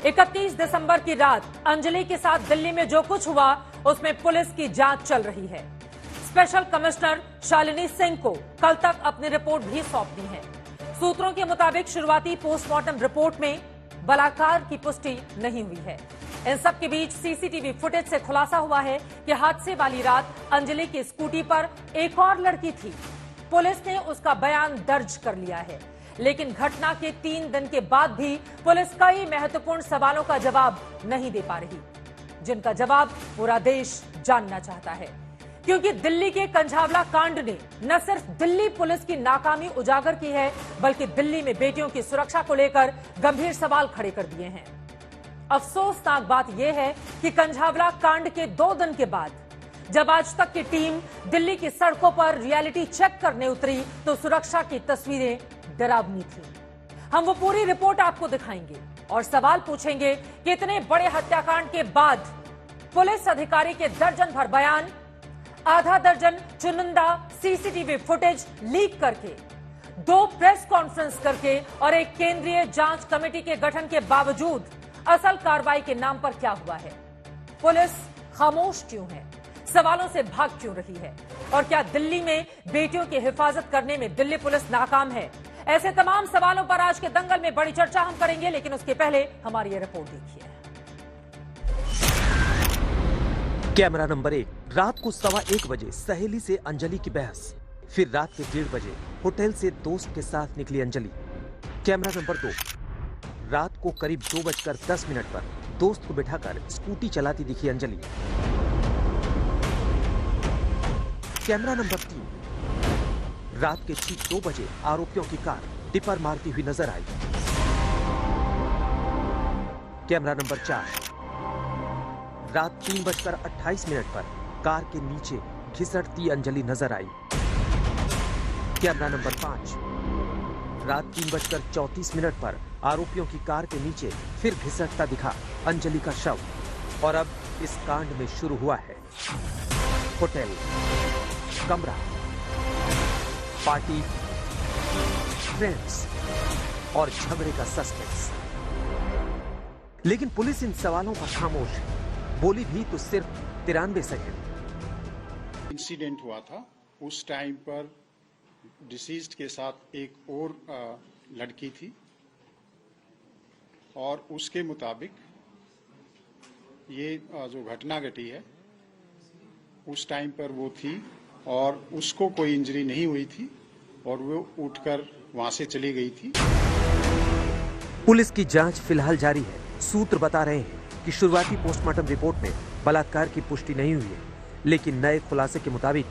31 दिसंबर की रात अंजलि के साथ दिल्ली में जो कुछ हुआ उसमें पुलिस की जांच चल रही है। स्पेशल कमिश्नर शालिनी सिंह को कल तक अपनी रिपोर्ट भी सौंपनी है। सूत्रों के मुताबिक शुरुआती पोस्टमार्टम रिपोर्ट में बलात्कार की पुष्टि नहीं हुई है। इन सब के बीच सीसीटीवी फुटेज से खुलासा हुआ है कि हादसे वाली रात अंजलि की स्कूटी पर एक और लड़की थी। पुलिस ने उसका बयान दर्ज कर लिया है, लेकिन घटना के 3 दिन के बाद भी पुलिस कई महत्वपूर्ण सवालों का जवाब नहीं दे पा रही, जिनका जवाब पूरा देश जानना चाहता है। क्योंकि दिल्ली के कंझावला कांड ने न सिर्फ दिल्ली पुलिस की नाकामी उजागर की है, बल्कि दिल्ली में बेटियों की सुरक्षा को लेकर गंभीर सवाल खड़े कर दिए हैं। अफसोसनाक बात यह है कि कंझावला कांड के 2 दिन के बाद जब आज तक की टीम दिल्ली की सड़कों पर रियलिटी चेक करने उतरी तो सुरक्षा की तस्वीरें डरावनी थी। हम वो पूरी रिपोर्ट आपको दिखाएंगे और सवाल पूछेंगे कि इतने बड़े हत्याकांड के बाद पुलिस अधिकारी के दर्जन भर बयान, आधा दर्जन चुनिंदा सीसीटीवी फुटेज लीक करके, 2 प्रेस कॉन्फ्रेंस करके और एक केंद्रीय जांच कमेटी के गठन के बावजूद असल कार्रवाई के नाम पर क्या हुआ है? पुलिस खामोश क्यों है? सवालों से भाग क्यों रही है? और क्या दिल्ली में बेटियों की हिफाजत करने में दिल्ली पुलिस नाकाम है? ऐसे तमाम सवालों पर आज के दंगल में बड़ी चर्चा हम करेंगे, लेकिन उसके पहले हमारी ये रिपोर्ट देखिए। कैमरा नंबर 1, रात को 1:15 बजे सहेली से अंजलि की बहस। फिर रात के 1:30 बजे होटल से दोस्त के साथ निकली अंजलि। कैमरा नंबर 2, रात को करीब 2:10 पर दोस्त को बिठाकर स्कूटी चलाती दिखी अंजलि। कैमरा नंबर 3, रात के ठीक 2 बजे आरोपियों की कार टिपर मारती हुई नजर आई। कैमरा नंबर 4, रात 3:28 पर कार के नीचे घिसटती अंजलि नजर आई। कैमरा नंबर 5, रात 3:34 पर आरोपियों की कार के नीचे फिर घिसटता दिखा अंजलि का शव। और अब इस कांड में शुरू हुआ है होटल, कमरा, पार्टी, फ्रेंड्स और झगड़े का सस्पेंस। लेकिन पुलिस इन सवालों पर खामोश है। बोली भी तो सिर्फ 93 सेकंड। इंसिडेंट हुआ था उस टाइम पर डिसीज्ड के साथ एक और लड़की थी और उसके मुताबिक ये जो घटना घटी है उस टाइम पर वो थी और उसको कोई इंजरी नहीं हुई थी और वो उठकर वहां से चली गई थी। पुलिस की जांच फिलहाल जारी है। सूत्र बता रहे हैं कि शुरुआती पोस्टमार्टम रिपोर्ट में बलात्कार की पुष्टि नहीं हुई है, लेकिन नए खुलासे के मुताबिक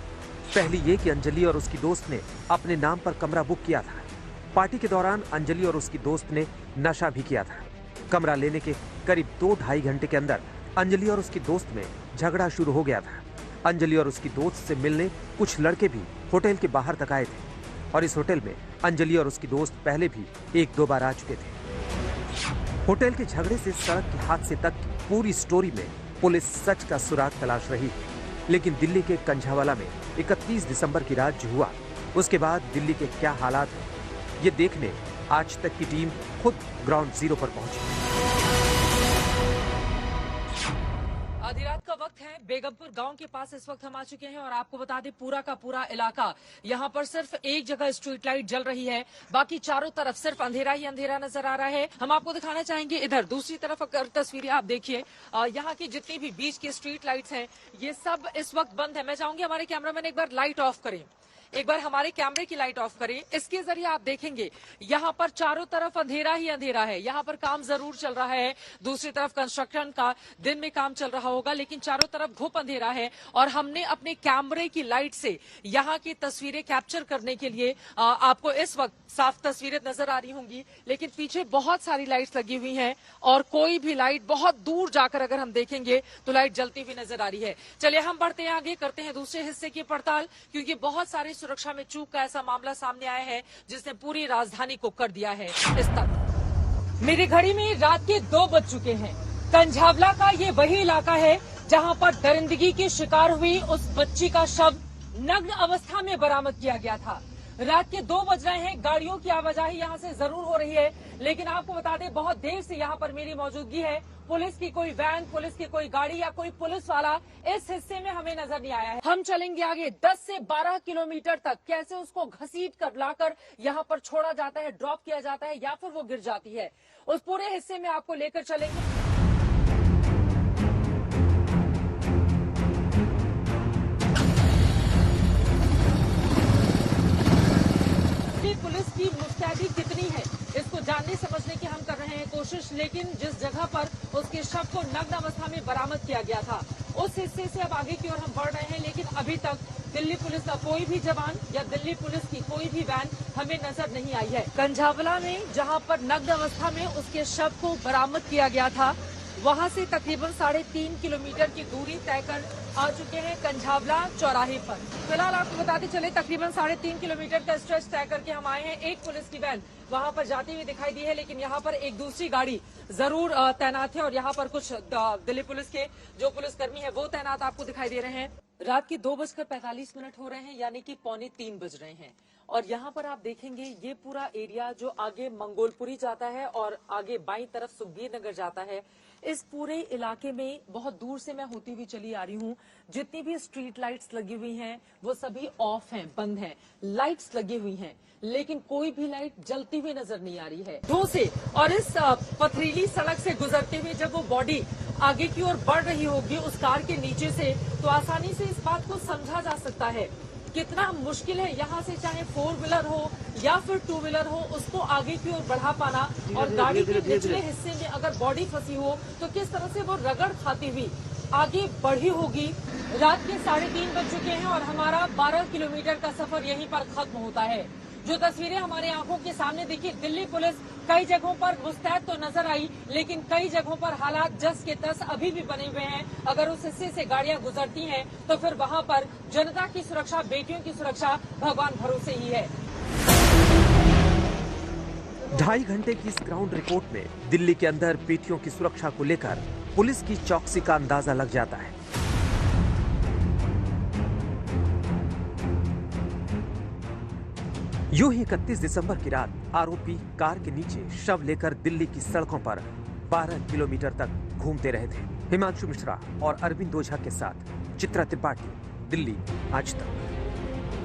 पहली ये कि अंजलि और उसकी दोस्त ने अपने नाम पर कमरा बुक किया था। पार्टी के दौरान अंजलि और उसकी दोस्त ने नशा भी किया था। कमरा लेने के करीब 2-2.5 घंटे के अंदर अंजलि और उसकी दोस्त में झगड़ा शुरू हो गया था। अंजलि और उसकी दोस्त से मिलने कुछ लड़के भी होटल के बाहर तक आए थे और इस होटल में अंजलि और उसकी दोस्त पहले भी 1-2 बार आ चुके थे। होटल के झगड़े से सड़क के हादसे तक की पूरी स्टोरी में पुलिस सच का सुराग तलाश रही है। लेकिन दिल्ली के कंझावाला में 31 दिसंबर की रात जो हुआ, उसके बाद दिल्ली के क्या हालात हैं, ये देखने आज तक की टीम खुद ग्राउंड जीरो पर पहुंची। आधी रात का वक्त है, बेगमपुर गांव के पास इस वक्त हम आ चुके हैं और आपको बता दें पूरा का पूरा इलाका, यहाँ पर सिर्फ एक जगह स्ट्रीट लाइट जल रही है, बाकी चारों तरफ सिर्फ अंधेरा ही अंधेरा नजर आ रहा है। हम आपको दिखाना चाहेंगे इधर दूसरी तरफ अगर तस्वीरें आप देखिए, यहाँ की जितनी भी बीच की स्ट्रीट लाइट्स हैं ये सब इस वक्त बंद है। मैं चाहूंगी हमारे कैमरामैन एक बार लाइट ऑफ करें, एक बार हमारे कैमरे की लाइट ऑफ करें। इसके जरिए आप देखेंगे यहाँ पर चारों तरफ अंधेरा ही अंधेरा है। यहाँ पर काम जरूर चल रहा है, दूसरी तरफ कंस्ट्रक्शन का दिन में काम चल रहा होगा, लेकिन चारों तरफ घुप अंधेरा है और हमने अपने कैमरे की लाइट से यहाँ की तस्वीरें कैप्चर करने के लिए आपको इस वक्त साफ तस्वीरें नजर आ रही होंगी, लेकिन पीछे बहुत सारी लाइट्स लगी हुई हैं और कोई भी लाइट बहुत दूर जाकर अगर हम देखेंगे तो लाइट जलती हुई नजर आ रही है। चलिए हम बढ़ते हैं आगे, करते हैं दूसरे हिस्से की पड़ताल, क्योंकि बहुत सारे सुरक्षा में चूक का ऐसा मामला सामने आया है जिसने पूरी राजधानी को कर दिया है इस तक। मेरी घड़ी में रात के 2 बज चुके हैं। कंझावला का ये वही इलाका है जहां पर दरिंदगी की शिकार हुई उस बच्ची का शव नग्न अवस्था में बरामद किया गया था। रात के 2 बज रहे हैं, गाड़ियों की आवाजाही यहाँ से जरूर हो रही है, लेकिन आपको बता दें बहुत देर से यहाँ पर मेरी मौजूदगी है। पुलिस की कोई वैन, पुलिस की कोई गाड़ी या कोई पुलिस वाला इस हिस्से में हमें नजर नहीं आया है। हम चलेंगे आगे 10 से 12 किलोमीटर तक, कैसे उसको घसीट कर लाकर यहाँ पर छोड़ा जाता है, ड्रॉप किया जाता है या फिर वो गिर जाती है, उस पूरे हिस्से में आपको लेकर चलेंगे। पुलिस की मुस्तैदी कितनी है इसको जानने समझने की हम कर रहे हैं कोशिश, लेकिन जिस जगह पर उसके शव को नग्न अवस्था में बरामद किया गया था उस हिस्से से अब आगे की ओर हम बढ़ रहे हैं, लेकिन अभी तक दिल्ली पुलिस का कोई भी जवान या दिल्ली पुलिस की कोई भी वैन हमें नजर नहीं आई है। कंझावला में जहां पर नग्न अवस्था में उसके शव को बरामद किया गया था, वहां से तकरीबन 3.5 किलोमीटर की दूरी तय कर आ चुके हैं कंझावला चौराहे पर। फिलहाल आपको बताते चले तकरीबन 3.5 किलोमीटर का स्ट्रेच तय करके हम आए हैं। एक पुलिस की वैन वहां पर जाती हुई दिखाई दी है, लेकिन यहाँ पर एक दूसरी गाड़ी जरूर तैनात है और यहाँ पर कुछ दिल्ली पुलिस के जो पुलिसकर्मी है वो तैनात आपको दिखाई दे रहे हैं। रात के 2:45 हो रहे हैं, यानी कि 2:45 बज रहे हैं, और यहाँ पर आप देखेंगे ये पूरा एरिया जो आगे मंगोलपुरी जाता है और आगे बाईं तरफ सुखबीर नगर जाता है, इस पूरे इलाके में बहुत दूर से मैं होती हुई चली आ रही हूँ। जितनी भी स्ट्रीट लाइट्स लगी हुई हैं वो सभी ऑफ हैं, बंद हैं। लाइट्स लगी हुई हैं लेकिन कोई भी लाइट जलती हुई नजर नहीं आ रही है धो से। और इस पथरीली सड़क से गुजरते हुए जब वो बॉडी आगे की ओर बढ़ रही होगी उस कार के नीचे से, तो आसानी से इस बात को समझा जा सकता है कितना मुश्किल है यहाँ से, चाहे 4 व्हीलर हो या फिर 2 व्हीलर हो, उसको आगे की ओर बढ़ा पाना। और गाड़ी के निचले हिस्से में अगर बॉडी फंसी हो तो किस तरह से वो रगड़ खाती हुई आगे बढ़ी होगी। रात के 3:30 बज चुके हैं और हमारा 12 किलोमीटर का सफर यहीं पर खत्म होता है। जो तस्वीरें हमारे आंखों के सामने दिखी, दिल्ली पुलिस कई जगहों पर मुस्तैद तो नजर आई, लेकिन कई जगहों पर हालात जस के तस अभी भी बने हुए हैं। अगर उस हिस्से से गाड़ियां गुजरती हैं तो फिर वहां पर जनता की सुरक्षा, बेटियों की सुरक्षा भगवान भरोसे ही है। 2.5 घंटे की इस ग्राउंड रिपोर्ट में दिल्ली के अंदर बेटियों की सुरक्षा को लेकर पुलिस की चौकसी का अंदाजा लग जाता है। यूं ही 31 दिसंबर की रात आरोपी कार के नीचे शव लेकर दिल्ली की सड़कों पर 12 किलोमीटर तक घूमते रहे थे। हिमांशु मिश्रा और अरविंद ओझा के साथ चित्रा त्रिपाठी, दिल्ली आज तक।